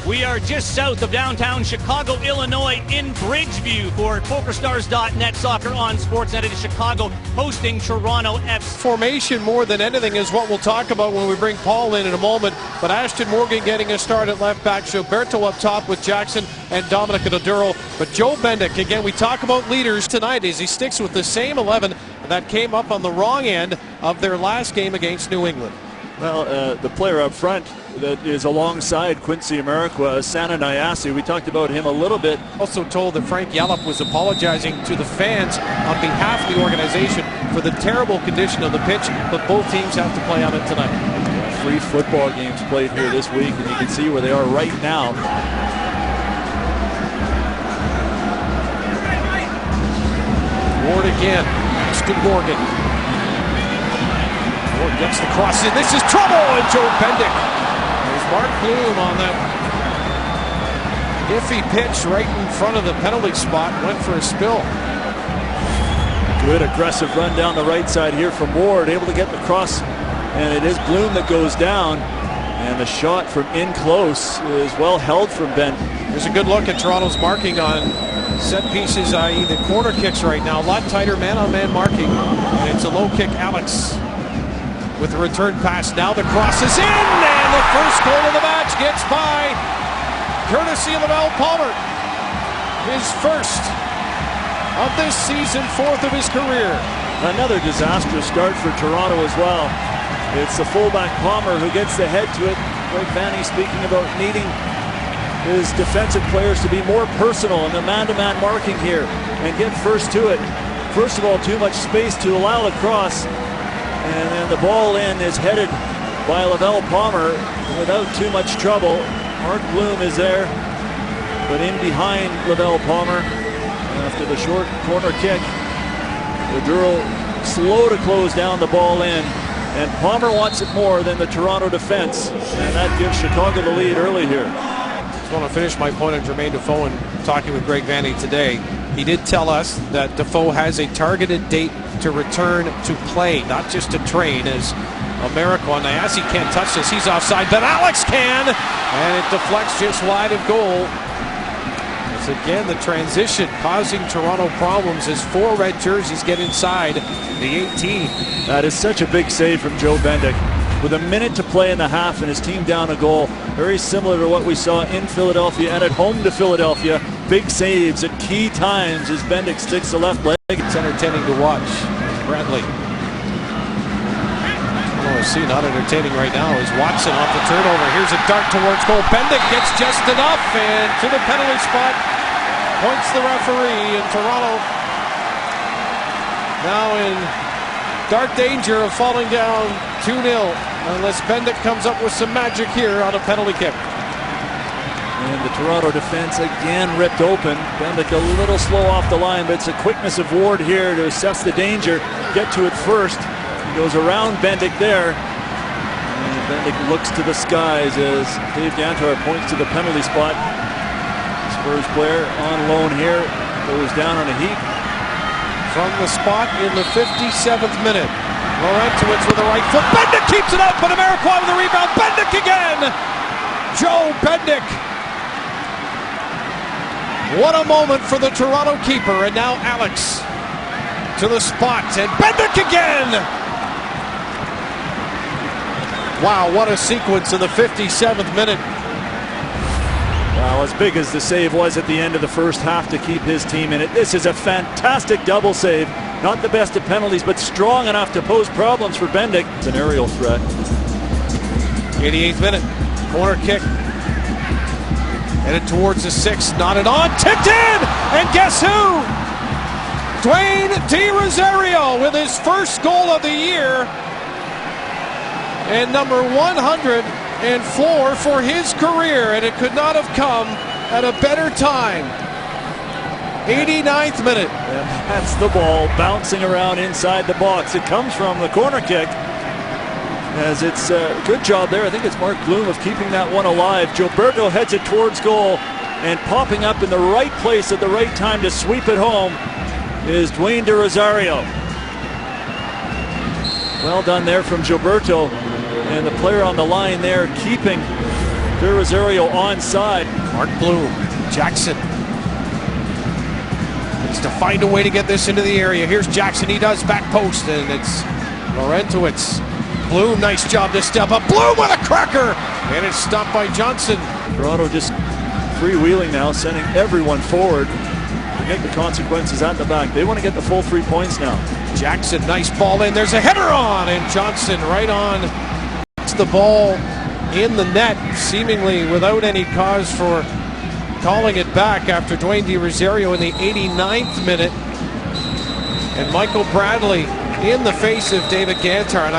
We are just south of downtown Chicago, Illinois, in Bridgeview for PokerStars.net Soccer on Sportsnet. It is Chicago hosting Toronto FC. Formation more than anything is what we'll talk about when we bring Paul in a moment. But Ashton Morgan getting a start at left back. Gilberto up top with Jackson and Dominic Doduro. But Joe Bendik, again, we talk about leaders tonight as he sticks with the same 11 that came up on the wrong end of their last game against New England. Well, the player up front that is alongside Quincy Amarikwa, Sana Nyasi, we talked about him a little bit. Also told that Frank Yallop was apologizing to the fans on behalf of the organization for the terrible condition of the pitch, but both teams have to play on it tonight. 3 football games played here this week, and you can see where they are right now. Ward again, Ashton Morgan. Ward gets the cross in. This is trouble, and Joe Bendik. There's Mark Bloom on that iffy pitch right in front of the penalty spot. Went for a spill. Good aggressive run down the right side here from Ward, able to get the cross, and it is Bloom that goes down. And the shot from in close is well held from Ben. Here's a good look at Toronto's marking on set pieces, i.e. the corner kicks right now. A lot tighter man-on-man marking. And it's a low kick, Alex. With the return pass, now the cross is in, and the first goal of the match gets by courtesy of Lavelle Palmer. His first of this season, 4th of his career. Another disastrous start for Toronto as well. It's the fullback Palmer who gets the head to it. Greg Vanney speaking about needing his defensive players to be more personal in the man-to-man marking here and get first to it. First of all, too much space to allow the cross. And then the ball in is headed by Lavelle Palmer without too much trouble. Mark Bloom is there, but in behind Lavelle Palmer. After the short corner kick, Doduro slow to close down the ball in. And Palmer wants it more than the Toronto defense. And that gives Chicago the lead early here. I just want to finish my point on Jermaine Defoe and talking with Greg Vanney today. He did tell us that Defoe has a targeted date to return to play, not just to train, as Amarikwa. Nyasi can't touch this. He's offside, but Alex can, and it deflects just wide of goal. It's again the transition causing Toronto problems as 4 red jerseys get inside the 18. That is such a big save from Joe Bendik. With a minute to play in the half and his team down a goal. Very similar to what we saw in Philadelphia and at home to Philadelphia. Big saves at key times as Bendik sticks the left leg. It's entertaining to watch. Bradley. OFC not entertaining right now is Watson off the turnover. Here's a dart towards goal. Bendik gets just enough and to the penalty spot. Points the referee, and Toronto now in dark danger of falling down 2-0 unless Bendik comes up with some magic here on a penalty kick. And the Toronto defense again ripped open. Bendik a little slow off the line, but it's the quickness of Ward here to assess the danger, get to it first. He goes around Bendik there. And Bendik looks to the skies as Dave Gantar points to the penalty spot. Spurs player on loan here goes down on a heap. From the spot in the 57th minute. Laurentowicz with the right foot. Bendik keeps it up, but Amarikwa with the rebound. Bendik again! Joe Bendik. What a moment for the Toronto keeper. And now Alex to the spot. And Bendik again! Wow, what a sequence in the 57th minute. Well, as big as the save was at the end of the first half to keep his team in it, this is a fantastic double save. Not the best at penalties, but strong enough to pose problems for Bendik. It's an aerial threat. 88th minute, corner kick. Headed towards the 6th, knotted on, tipped in! And guess who? Dwayne De Rosario with his first goal of the year. And number 104 for his career, and it could not have come at a better time. 89th minute. And that's the ball bouncing around inside the box. It comes from the corner kick. As it's a good job there. I think it's Mark Bloom of keeping that one alive. Gilberto heads it towards goal, and popping up in the right place at the right time to sweep it home is Dwayne De Rosario. Well done there from Gilberto. And the player on the line there keeping Here Rosario onside. Mark Bloom, Jackson needs to find a way to get this into the area. Here's Jackson, he does, back post, and it's Laurentowicz. Bloom, nice job to step up. Bloom with a cracker, and it's stopped by Johnson. Toronto just freewheeling now, sending everyone forward. Forget the consequences at the back. They want to get the full 3 points now. Jackson, nice ball in. There's a header on, and Johnson right on. It's the ball in the net, seemingly without any cause for calling it back after Dwayne De Rosario in the 89th minute. And Michael Bradley in the face of David Gantar. And